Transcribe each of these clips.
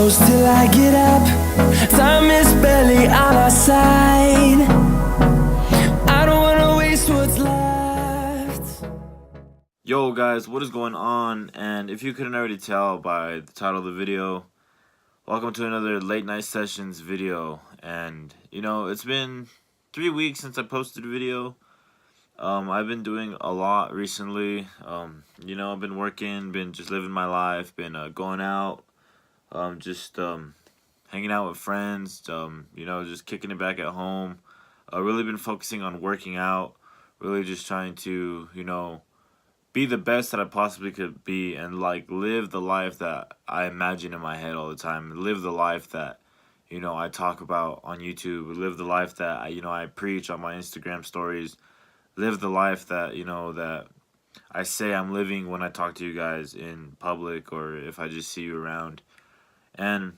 close till I get up. Time is barely on our side. I don't wanna waste what's left. Yo guys, what is going on? And if you couldn't already tell by the title of the video, welcome to another late night sessions video. And it's been 3 weeks since I posted a video. I've been doing a lot recently. I've been working, been just living my life, been going out, just hanging out with friends, just kicking it back at home. Really been focusing on working out, really just trying to, be the best that I possibly could be, and live the life that I imagine in my head all the time. Live the life that I talk about on YouTube. Live the life that I preach on my Instagram stories. Live the life that that I say I'm living when I talk to you guys in public or if I just see you around. And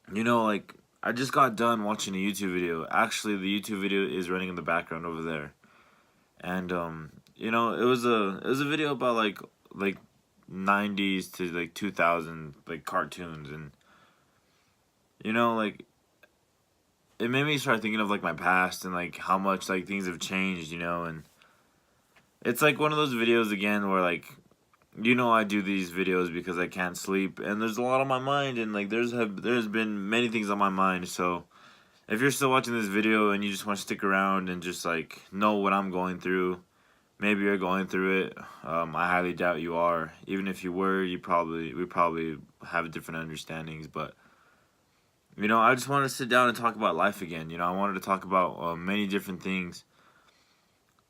I just got done watching a YouTube video. Actually, the YouTube video is running in the background over there. And it was a video about like 90s to like 2000 cartoons, and it made me start thinking of my past and how much things have changed, and it's one of those videos again where I do these videos because I can't sleep and there's a lot on my mind, and there's been many things on my mind. So if you're still watching this video and you just want to stick around and just know what I'm going through, maybe you're going through it. I highly doubt you are. Even if you were, we probably have different understandings. But I just wanted to sit down and talk about life again. I wanted to talk about many different things.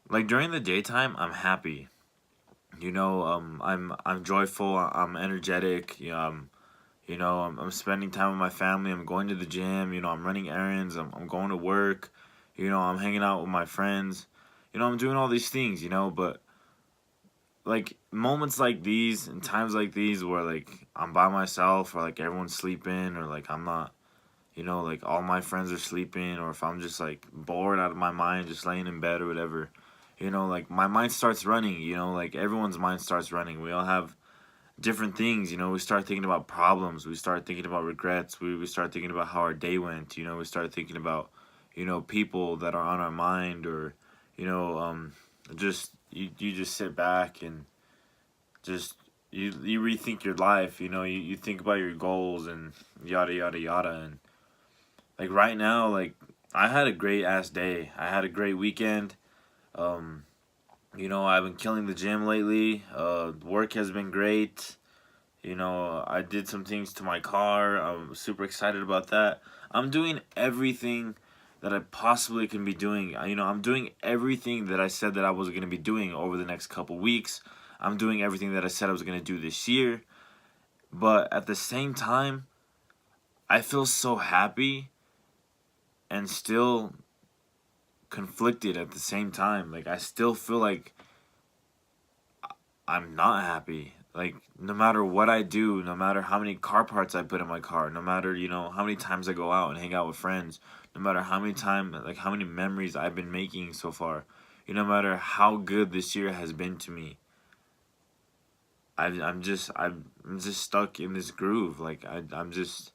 During the daytime, I'm happy. I'm joyful. I'm energetic. I'm spending time with my family. I'm going to the gym. I'm running errands. I'm going to work. I'm hanging out with my friends. I'm doing all these things. But moments like these and times like these where I'm by myself, or everyone's sleeping, or I'm not, all my friends are sleeping, or if I'm just bored out of my mind, just laying in bed or whatever. My mind starts running, everyone's mind starts running. We all have different things, we start thinking about problems, we start thinking about regrets, we start thinking about how our day went, we start thinking about, people that are on our mind, or, just, you just sit back and just, you rethink your life, you think about your goals and yada, yada, yada. And, right now, I had a great-ass day. I had a great weekend. I've been killing the gym lately. Work has been great. I did some things to my car. I'm super excited about that. I'm doing everything that I possibly can be doing. I'm doing everything that I said that I was going to be doing over the next couple weeks. I'm doing everything that I said I was going to do this year. But at the same time, I feel so happy and still conflicted at the same time. I still feel I'm not happy. No matter what I do, no matter how many car parts I put in my car, no matter how many times I go out and hang out with friends, no matter how many how many memories I've been making so far, no matter how good this year has been to me, I'm just stuck in this groove. I'm just,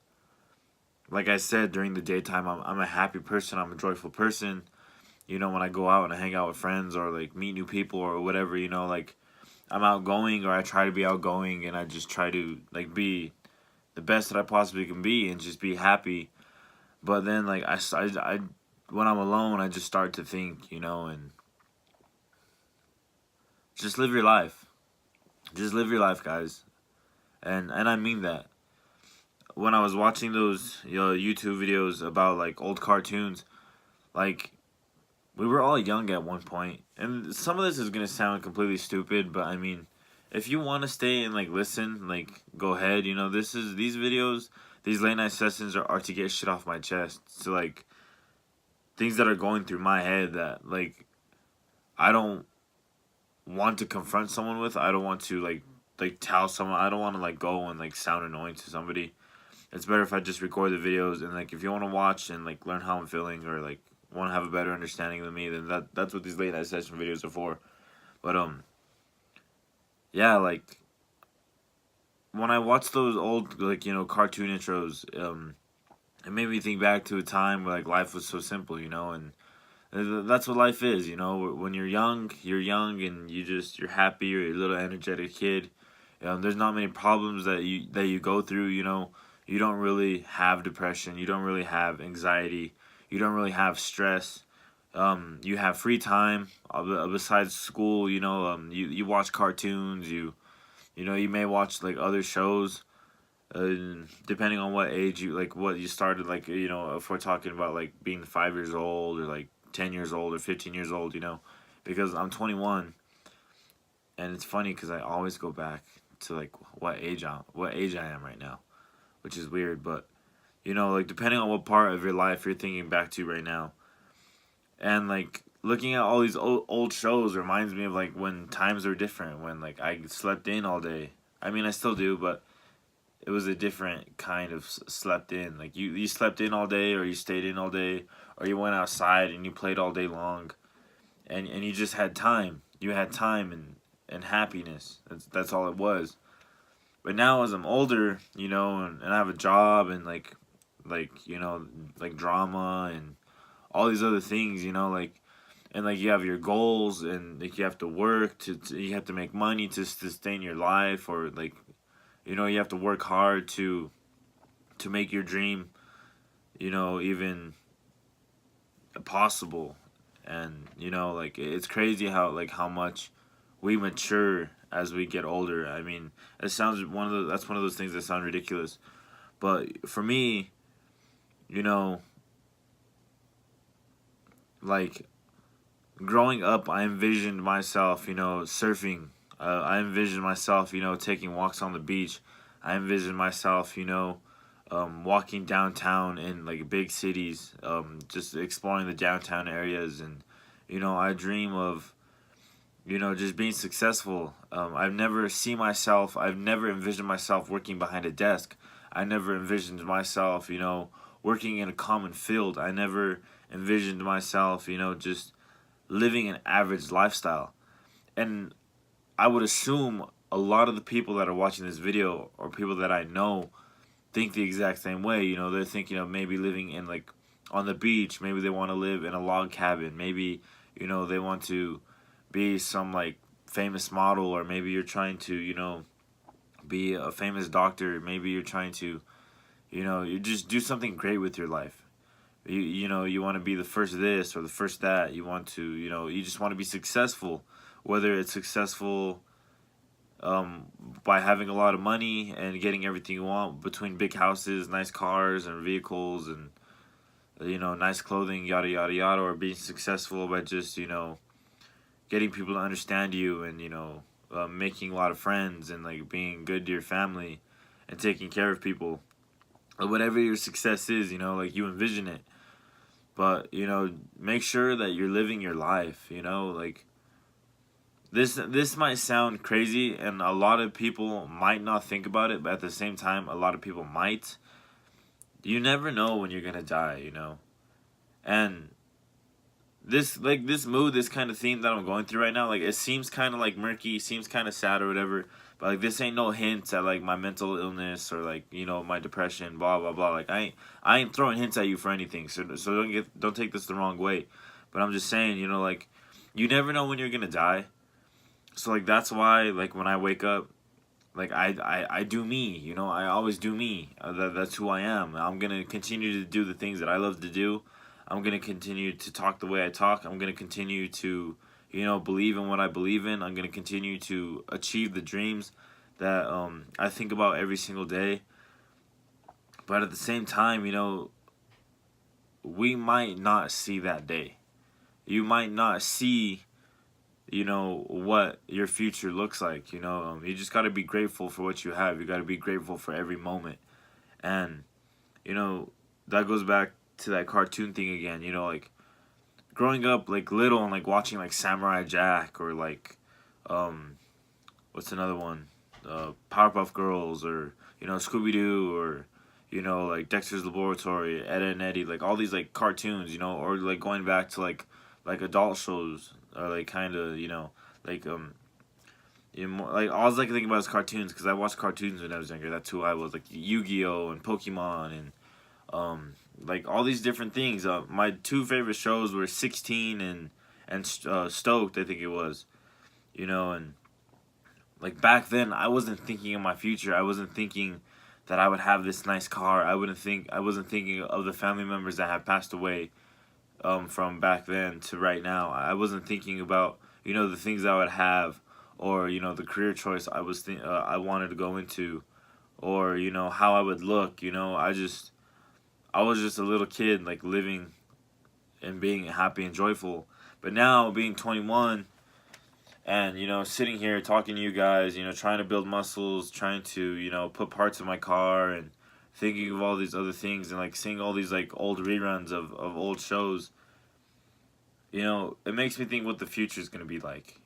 like I said, during the daytime, I'm a happy person. I'm a joyful person. When I go out and I hang out with friends or meet new people or whatever, I'm outgoing, or I try to be outgoing, and I just try to be the best that I possibly can be and just be happy. But then I when I'm alone, I just start to think, and just live your life. Just live your life, guys. And I mean that. When I was watching those YouTube videos about old cartoons, we were all young at one point, and some of this is gonna sound completely stupid, but I mean, if you want to stay and listen, go ahead. These videos, these late night sessions are to get shit off my chest. So things that are going through my head that I don't want to confront someone with. I don't want to tell someone. I don't want to go and sound annoying to somebody. It's better if I just record the videos, and if you want to watch and learn how I'm feeling, or want to have a better understanding than me, then that's what these late night session videos are for. But yeah, when I watched those old, like, cartoon intros, it made me think back to a time where, like, life was so simple, and that's what life is, when you're young and you're happy, you're a little energetic kid. There's not many problems that you go through, you don't really have depression, you don't really have anxiety, you don't really have stress. You have free time, besides school, you watch cartoons, you may watch, like, other shows, uh, depending on what age what you started, like, if we're talking about, like, being 5 years old, or like 10 years old, or 15 years old, because I'm 21, and it's funny because I always go back to, like, what age I am right now, which is weird, but like, depending on what part of your life you're thinking back to right now. And, like, looking at all these old shows reminds me of, like, when times were different, when, like, I slept in all day. I mean, I still do, but it was a different kind of slept in. Like, you slept in all day, or you stayed in all day, or you went outside and you played all day long, and you just had time. You had time and happiness. That's all it was. But now, as I'm older, and I have a job, and, like drama and all these other things, like, and, like, you have your goals, and, like, you have to work you have to make money to sustain your life, or, like, you have to work hard to make your dream, even possible. And, like, it's crazy how much we mature as we get older. I mean, that's one of those things that sound ridiculous, but for me, you know like, growing up, I envisioned myself, surfing. I envisioned myself, taking walks on the beach. I envisioned myself, walking downtown in, like, big cities, just exploring the downtown areas. And, I dream of, just being successful. I've never envisioned myself working behind a desk. I never envisioned myself, working in a common field. I never envisioned myself, just living an average lifestyle. And I would assume a lot of the people that are watching this video, or people that I know, think the exact same way. They're thinking of maybe living in, like, on the beach. Maybe they want to live in a log cabin. Maybe, they want to be some, like, famous model, or maybe you're trying to, be a famous doctor. Maybe you're trying to, you just do something great with your life. You want to be the first this or the first that. You want to, you just want to be successful, whether it's successful, by having a lot of money and getting everything you want, between big houses, nice cars and vehicles, and, nice clothing, yada yada yada, or being successful by just, getting people to understand you, and, making a lot of friends, and, like, being good to your family and taking care of people. Whatever your success is, like, you envision it. But, make sure that you're living your life, like, this might sound crazy, and a lot of people might not think about it, but at the same time, a lot of people might. You never know when you're gonna die, And this mood, this kind of theme that I'm going through right now, like, it seems kind of, like, murky, seems kind of sad or whatever, but, like, this ain't no hints at, like, my mental illness, or, like, my depression, blah blah blah. Like, I ain't throwing hints at you for anything, so don't take this the wrong way. But I'm just saying, like, you never know when you're gonna die. So, like, that's why, like, when I wake up, like, I do me, I always do me. That's who I am. I'm gonna continue to do the things that I love to do. I'm gonna continue to talk the way I talk. I'm gonna continue to, believe in what I believe in. I'm gonna continue to achieve the dreams that, I think about every single day. But at the same time, we might not see that day. You might not see, what your future looks like. You just got to be grateful for what you have. You got to be grateful for every moment. And, that goes back to that cartoon thing again. Like, growing up, like, little, and, like, watching, like, Samurai Jack, or, like, what's another one, Powerpuff Girls, or, Scooby-Doo, or, like, Dexter's Laboratory, Ed and Eddie, like, all these, like, cartoons, or, like, going back to, like, adult shows, or, like, kind of, like, like all I can think about is cartoons, because I watched cartoons when I was younger. That's who I was, like Yu-Gi-Oh and Pokemon and like all these different things. My two favorite shows were 16 and Stoked, I think it was. And like back then, I wasn't thinking of my future. I wasn't thinking that I would have this nice car. I wasn't thinking of the family members that have passed away from back then to right now. I wasn't thinking about the things I would have, or the career choice I wanted to go into, or how I would look. I was just a little kid, like living and being happy and joyful. But now being 21 and sitting here talking to you guys, trying to build muscles, trying to put parts in my car, and thinking of all these other things, and like seeing all these like old reruns of old shows, it makes me think what the future is going to be like.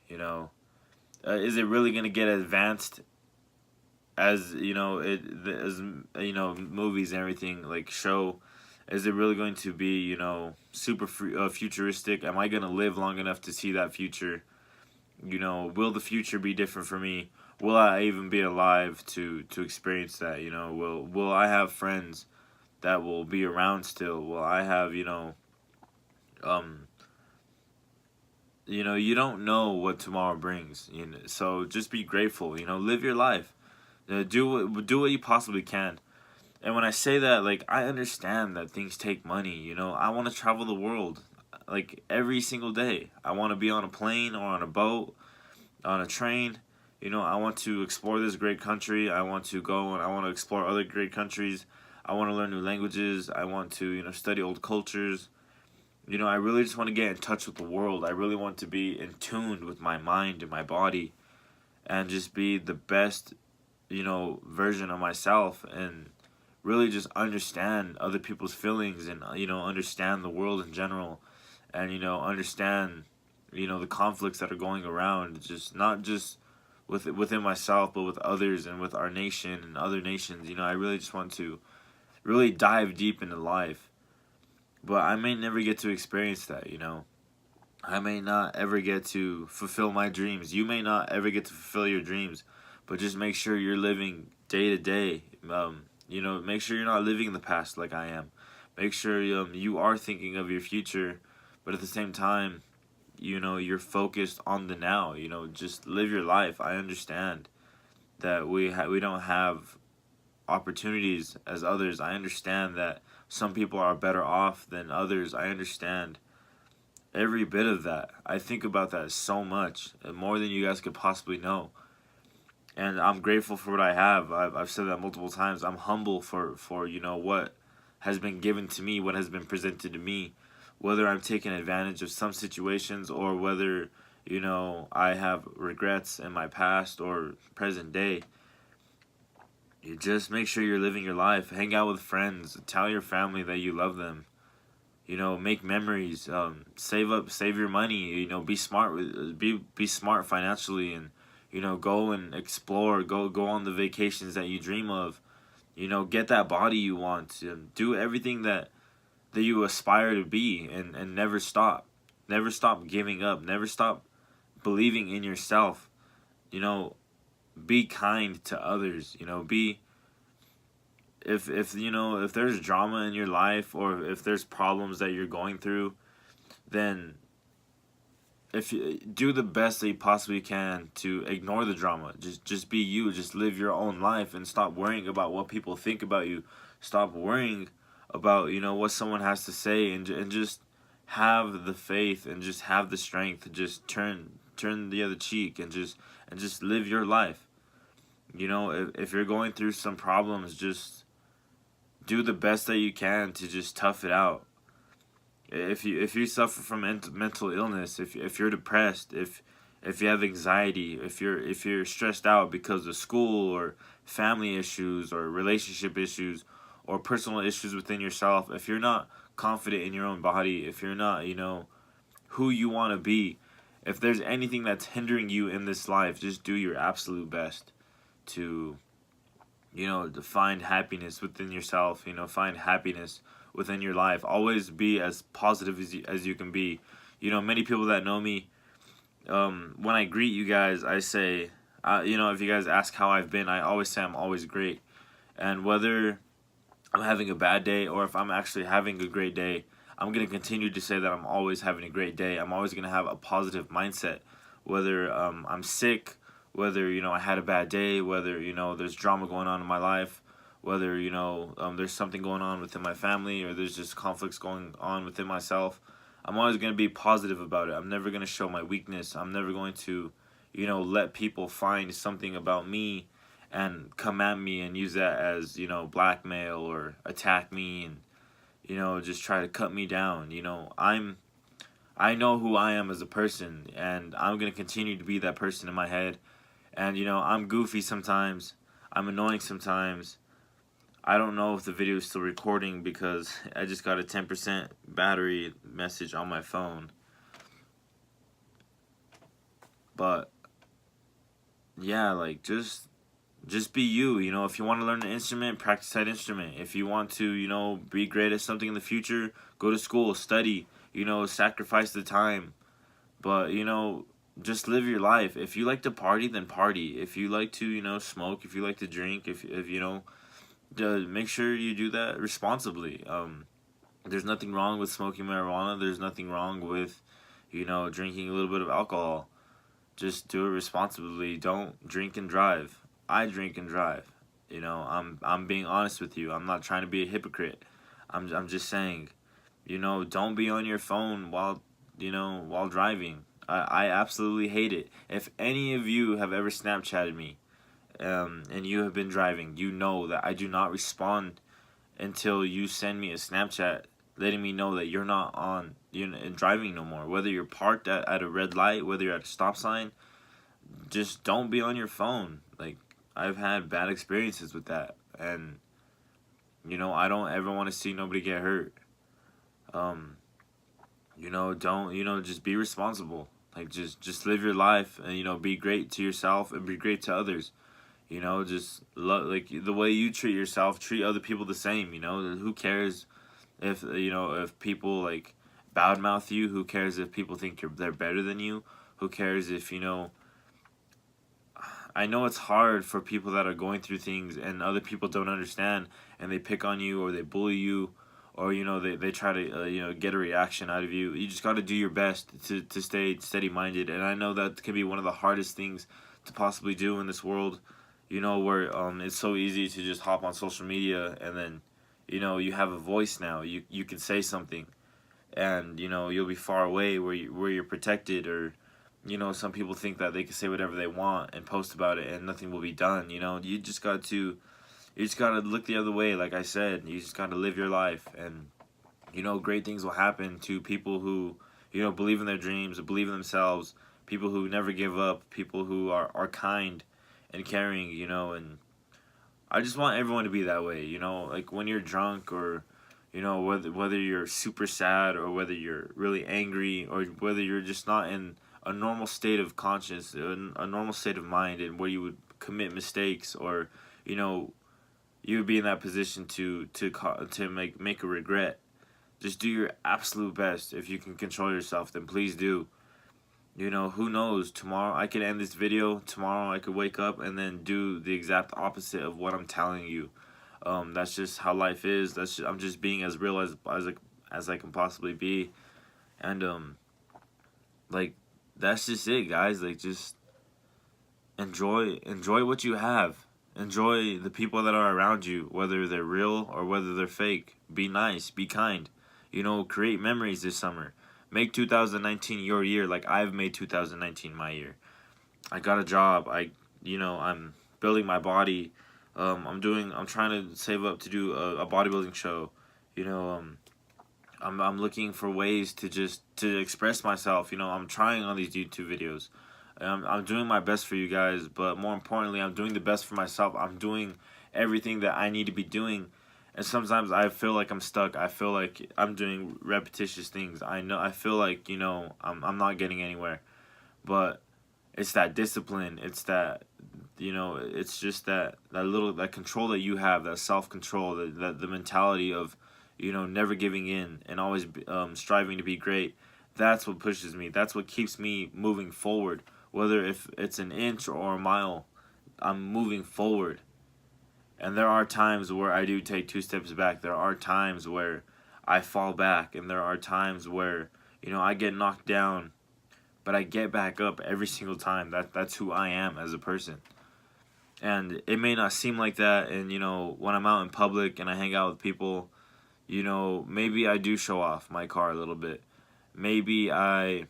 Is it really going to get advanced as movies and everything like show? Is it really going to be super futuristic? Am I going to live long enough to see that future? Will the future be different for me? Will I even be alive to experience that? Will I have friends that will be around still? Will I have you don't know what tomorrow brings. So just be grateful. Live your life. Do what you possibly can. And when I say that, like, I understand that things take money. I want to travel the world, like, every single day. I want to be on a plane or on a boat, on a train. I want to explore this great country. I want to go and I want to explore other great countries. I want to learn new languages. I want to, study old cultures. I really just want to get in touch with the world. I really want to be in tune with my mind and my body, and just be the best, version of myself, and really just understand other people's feelings, and understand the world in general, and understand the conflicts that are going around, just not just within myself, but with others and with our nation and other nations. I really just want to really dive deep into life, but I may never get to experience that. I may not ever get to fulfill my dreams. You may not ever get to fulfill your dreams, but just make sure you're living day to day. Make sure you're not living in the past like I am. Make sure you are thinking of your future, but at the same time, you're focused on the now. Just live your life. I understand that we don't have opportunities as others. I understand that some people are better off than others. I understand every bit of that. I think about that so much, more than you guys could possibly know. And I'm grateful for what I have. I've said that multiple times. I'm humble for what has been given to me, what has been presented to me, whether I'm taking advantage of some situations, or whether I have regrets in my past or present day. You just make sure you're living your life. Hang out with friends. Tell your family that you love them. Make memories. Save your money. Be smart be smart financially, and go and explore. Go on the vacations that you dream of. Get that body you want. Do everything that you aspire to be, and never stop. Never stop giving up. Never stop believing in yourself. Be kind to others. Be if there's drama in your life, or if there's problems that you're going through, then if you do the best that you possibly can to ignore the drama. Just be you. Just live your own life, and stop worrying about what people think about you. Stop worrying about what someone has to say, and just have the faith, and just have the strength to just turn the other cheek, and just live your life. If you're going through some problems, just do the best that you can to just tough it out. If you suffer from mental illness, if you're depressed, if you have anxiety, if you're stressed out because of school or family issues or relationship issues or personal issues within yourself, if you're not confident in your own body, if you're not who you want to be, if there's anything that's hindering you in this life, just do your absolute best to to find happiness within yourself. Find happiness within your life. Always be as positive as you can be. Many people that know me, when I greet you guys, I say You know, if you guys ask how I've been, I always say I'm always great. And whether I'm having a bad day or if I'm actually having a great day, I'm going to continue to say that I'm always having a great day. I'm always going to have a positive mindset. Whether I'm sick, whether, you know, I had a bad day, whether, you know, there's drama going on in my life, whether, you know, there's something going on within my family, or there's just conflicts going on within myself, I'm always going to be positive about it. I'm never going to show my weakness. I'm never going to, you know, let people find something about me and come at me and use that as, you know, blackmail or attack me and, you know, just try to cut me down. You know, I know who I am as a person, and I'm going to continue to be that person in my head. And, you know, I'm goofy sometimes. I'm annoying sometimes. I don't know if the video is still recording because I just got a 10% battery message on my phone. But yeah, like just be you. You know, if you want to learn an instrument, practice that instrument. If you want to, you know, be great at something in the future, go to school, study, you know, sacrifice the time. But, you know, just live your life. If you like to party, then party. If you like to, you know, smoke, if you like to drink, if you know, make sure you do that responsibly. There's nothing wrong with smoking marijuana. There's nothing wrong with, you know, drinking a little bit of alcohol. Just do it responsibly. Don't drink and drive. I drink and drive. You know, I'm being honest with you. I'm not trying to be a hypocrite. I'm just saying, you know, don't be on your phone while, you know, while driving. I absolutely hate it. If any of you have ever Snapchatted me, and you have been driving, you know that I do not respond until you send me a Snapchat letting me know that you're not on, you know, driving no more. Whether you're parked at a red light, whether you're at a stop sign, just don't be on your phone. Like, I've had bad experiences with that, and you know, I don't ever want to see nobody get hurt. Um, you know, don't, you know, just be responsible. Like, just live your life, and, you know, be great to yourself and be great to others. You know, just like the way you treat yourself, treat other people the same. You know, who cares if, you know, if people like badmouth you? Who cares if people think they're better than you? Who cares if, you know, I know it's hard for people that are going through things and other people don't understand and they pick on you or they bully you, or, you know, they try to, you know, get a reaction out of you. You just got to do your best to stay steady-minded. And I know that can be one of the hardest things to possibly do in this world, you know, where it's so easy to just hop on social media and then, you know, you have a voice now. You can say something, and, you know, you'll be far away where you're protected, or, you know, some people think that they can say whatever they want and post about it and nothing will be done. You know, you just got to look the other way. Like I said, you just got to live your life, and, you know, great things will happen to people who, you know, believe in their dreams, believe in themselves, people who never give up, people who are kind and caring, you know. And I just want everyone to be that way, you know, like when you're drunk, or, you know, whether you're super sad, or whether you're really angry, or whether you're just not in a normal state of conscience, a normal state of mind, and where you would commit mistakes, or, you know, you would be in that position to make a regret. Just do your absolute best. If you can control yourself, then please do. You know, who knows, tomorrow I could end this video, tomorrow I could wake up and then do the exact opposite of what I'm telling you. That's just how life is. I'm just being as real as I can possibly be. And like, that's just it, guys. Like, just enjoy what you have. Enjoy the people that are around you, whether they're real or whether they're fake. Be nice, be kind. You know, create memories this summer. Make 2019 your year, like I've made 2019 my year. I got a job. You know, I'm building my body. I'm trying to save up to do a bodybuilding show. You know, I'm looking for ways to express myself. You know, I'm trying on these YouTube videos. I'm doing my best for you guys, but more importantly, I'm doing the best for myself. I'm doing everything that I need to be doing. And sometimes I feel like I'm stuck. I feel like I'm doing repetitious things. I feel like, you know, I'm not getting anywhere. But it's that discipline. It's that, you know, it's just that control that you have, that self-control, that the mentality of, you know, never giving in and always striving to be great. That's what pushes me. That's what keeps me moving forward. whether if it's an inch or a mile, I'm moving forward. And there are times where I do take 2 steps back. There are times where I fall back, and there are times where, I get knocked down, but I get back up every single time. That's who I am as a person. And it may not seem like that, and when I'm out in public and I hang out with people, maybe I do show off my car a little bit. Maybe I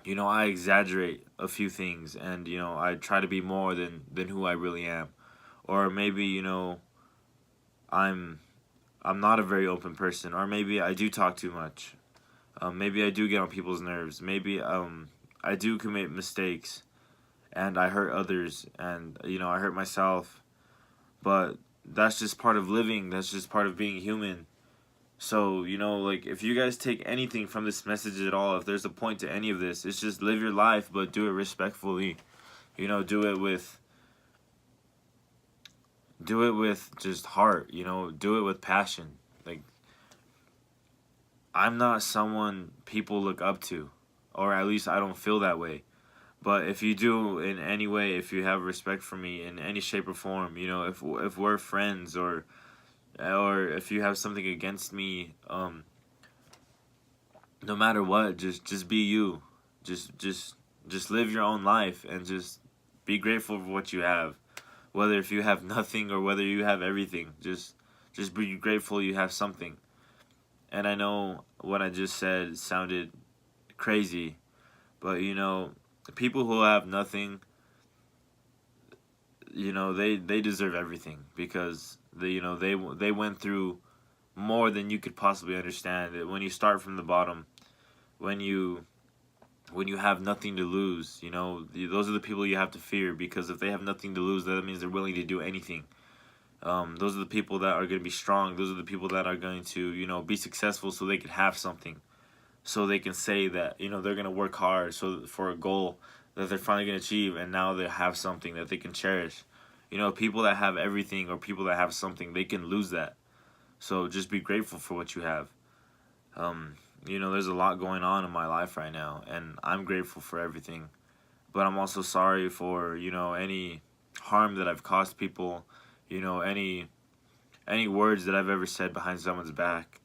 exaggerate a few things, and I try to be more than who I really am. Or maybe I'm not a very open person, or maybe I do talk too much. Maybe I do get on people's nerves. Maybe I do commit mistakes, and I hurt others, and I hurt myself. But that's just part of living. That's just part of being human. So, like, if you guys take anything from this message at all, if there's a point to any of this, it's just live your life, but do it respectfully. Do it with just heart, do it with passion. Like, I'm not someone people look up to, or at least I don't feel that way. But if you do in any way, if you have respect for me in any shape or form, if we're friends, or if you have something against me, no matter what, just be you. Just live your own life, and just be grateful for what you have. Whether if you have nothing or whether you have everything, just be grateful you have something. And I know what I just said sounded crazy, but people who have nothing, they deserve everything, because they went through more than you could possibly understand. When you start from the bottom, when you have nothing to lose, those are the people you have to fear, because if they have nothing to lose, that means they're willing to do anything. Those are the people that are going to be strong. Those are the people that are going to, be successful, so they can have something. So they can say that, they're going to work hard for a goal that they're finally going to achieve, and now they have something that they can cherish. People that have everything, or people that have something, they can lose that. So just be grateful for what you have. There's a lot going on in my life right now, and I'm grateful for everything. But I'm also sorry for, any harm that I've caused people, any words that I've ever said behind someone's back.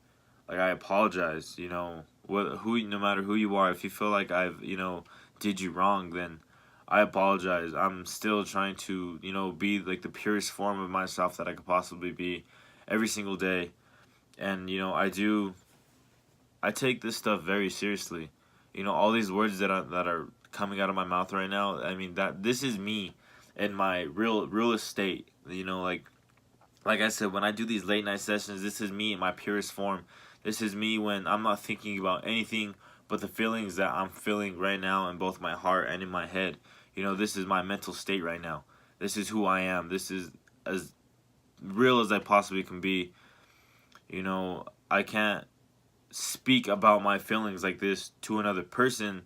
Like, I apologize, no matter who you are, if you feel like I've, did you wrong, then I apologize. I'm still trying to, be like the purest form of myself that I could possibly be every single day. And, I take this stuff very seriously. All these words that are coming out of my mouth right now, I mean, that this is me in my real estate. Like I said, when I do these late night sessions, this is me in my purest form. This is me when I'm not thinking about anything but the feelings that I'm feeling right now in both my heart and in my head. This is my mental state right now. This is who I am. This is as real as I possibly can be. I can't speak about my feelings like this to another person.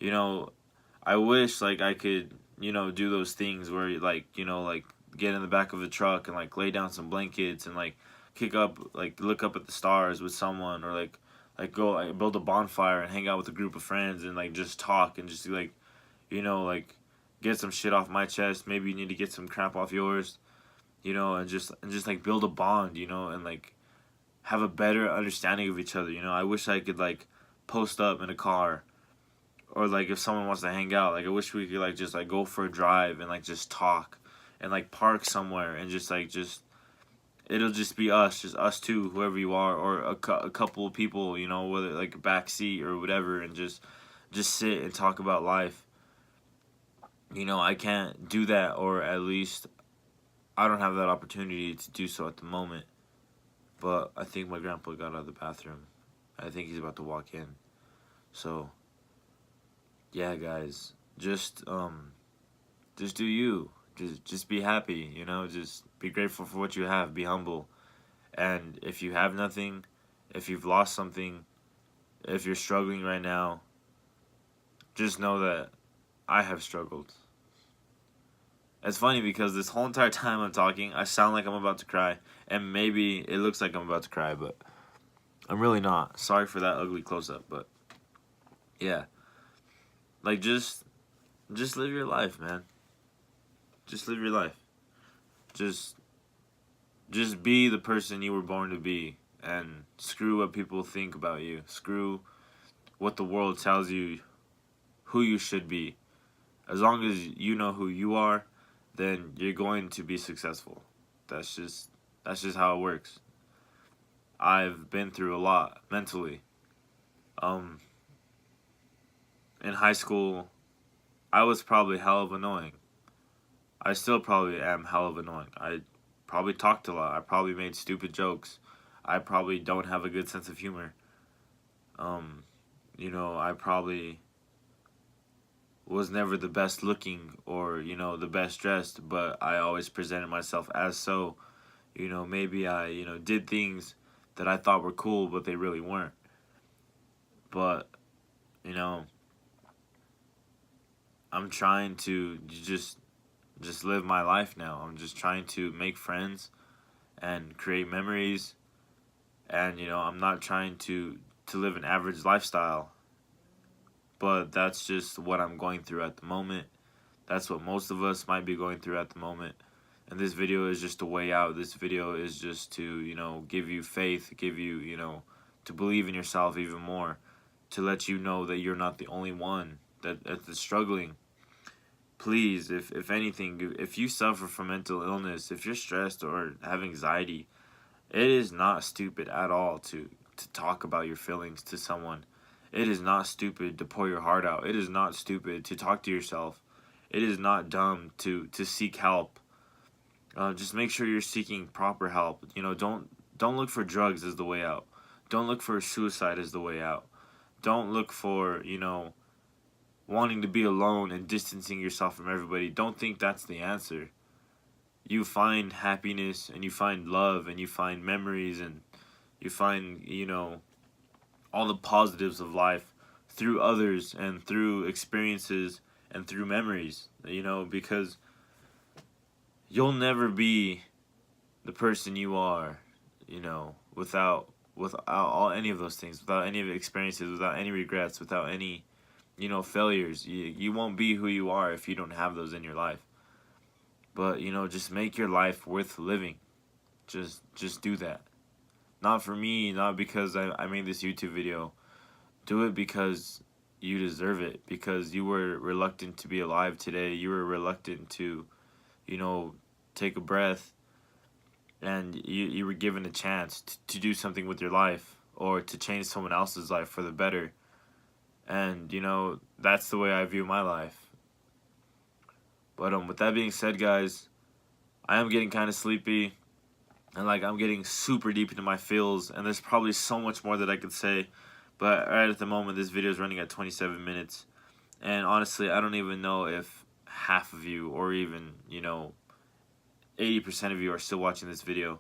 I wish, like, I could, do those things where, like, get in the back of the truck and, like, lay down some blankets and, like, look up at the stars with someone, or like go, like, build a bonfire and hang out with a group of friends and, like, just talk and just, like, like, get some shit off my chest. Maybe you need to get some crap off yours, and just like build a bond, and, like, have a better understanding of each other. I wish I could, like, post up in a car, or, like, if someone wants to hang out, like, I wish we could, like, just, like, go for a drive and, like, just talk and, like, park somewhere and just it'll just be us, just us two, whoever you are, or a couple of people, whether, like, a back seat or whatever, and just sit and talk about life. I can't do that, or at least I don't have that opportunity to do so at the moment. But I think my grandpa got out of the bathroom. I think he's about to walk in. So, yeah, guys, just do you. Just be happy, just be grateful for what you have, be humble. And if you have nothing, if you've lost something, if you're struggling right now, just know that I have struggled. It's funny because this whole entire time I'm talking, I sound like I'm about to cry, and maybe it looks like I'm about to cry, but I'm really not. Sorry for that ugly close-up, but yeah. Like, just just live your life, man. Just live your life. Just be the person you were born to be, and screw what people think about you. Screw what the world tells you who you should be. As long as you know who you are, then you're going to be successful. That's just how it works. I've been through a lot mentally. In high school, I was probably hell of annoying. I still probably am hell of annoying. I probably talked a lot. I probably made stupid jokes. I probably don't have a good sense of humor. I probably was never the best looking or, the best dressed, but I always presented myself as so. Maybe I, did things that I thought were cool, but they really weren't. But, you know, I'm trying to just live my life now. I'm just trying to make friends and create memories, and I'm not trying to live an average lifestyle. But that's just what I'm going through at the moment. That's what most of us might be going through at the moment. And this video is just a way out. This video is just to, give you faith, give you, to believe in yourself even more, to let you know that you're not the only one that's struggling. Please, if anything, if you suffer from mental illness, if you're stressed or have anxiety, it is not stupid at all to talk about your feelings to someone. It is not stupid to pour your heart out. It is not stupid to talk to yourself. It is not dumb to seek help. Just make sure you're seeking proper help. Don't look for drugs as the way out. Don't look for suicide as the way out. Don't look for, wanting to be alone and distancing yourself from everybody. Don't think that's the answer. You find happiness and you find love and you find memories and you find, all the positives of life through others and through experiences and through memories, because you'll never be the person you are, without all any of those things, without any of the experiences, without any regrets, without any, failures. You won't be who you are if you don't have those in your life. But, just make your life worth living. Just do that. Not for me, not because I made this YouTube video. Do it because you deserve it. Because you were reluctant to be alive today. You were reluctant to, take a breath. And you were given a chance to do something with your life. Or to change someone else's life for the better. And, that's the way I view my life. But with that being said, guys, I am getting kind of sleepy. And I'm getting super deep into my feels, and there's probably so much more that I could say, but right at the moment this video is running at 27 minutes, and honestly I don't even know if half of you or even 80% of you are still watching this video.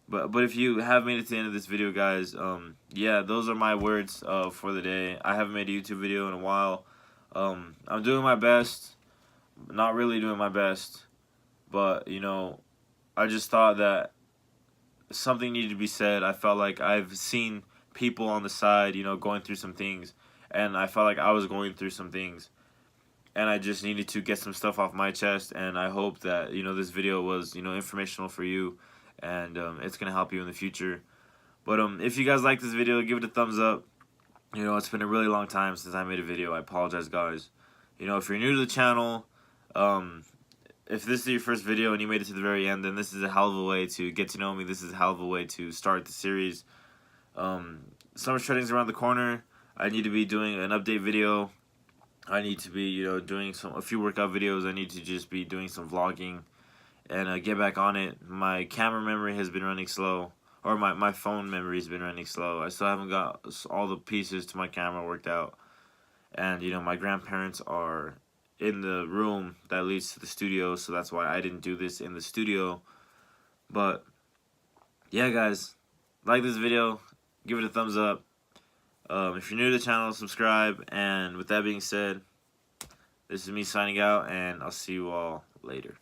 But if you have made it to the end of this video, guys, yeah, those are my words for the day. I haven't made a YouTube video in a while. I'm doing my best, not really doing my best, but I just thought that something needed to be said. I felt like I've seen people on the side, going through some things, and I felt like I was going through some things, and I just needed to get some stuff off my chest, and I hope that, this video was, informational for you, and it's going to help you in the future. But if you guys like this video, give it a thumbs up. It's been a really long time since I made a video. I apologize, guys. If you're new to the channel, if this is your first video and you made it to the very end, then this is a hell of a way to get to know me. This is a hell of a way to start the series. Summer shredding's around the corner. I need to be doing an update video. I need to be, doing a few workout videos. I need to just be doing some vlogging and get back on it. My camera memory has been running slow, or my phone memory has been running slow. I still haven't got all the pieces to my camera worked out. And, my grandparents are in the room that leads to the studio, so that's why I didn't do this in the studio. But yeah, guys, like this video, give it a thumbs up. If you're new to the channel, subscribe. And with that being said, this is me signing out, and I'll see you all later.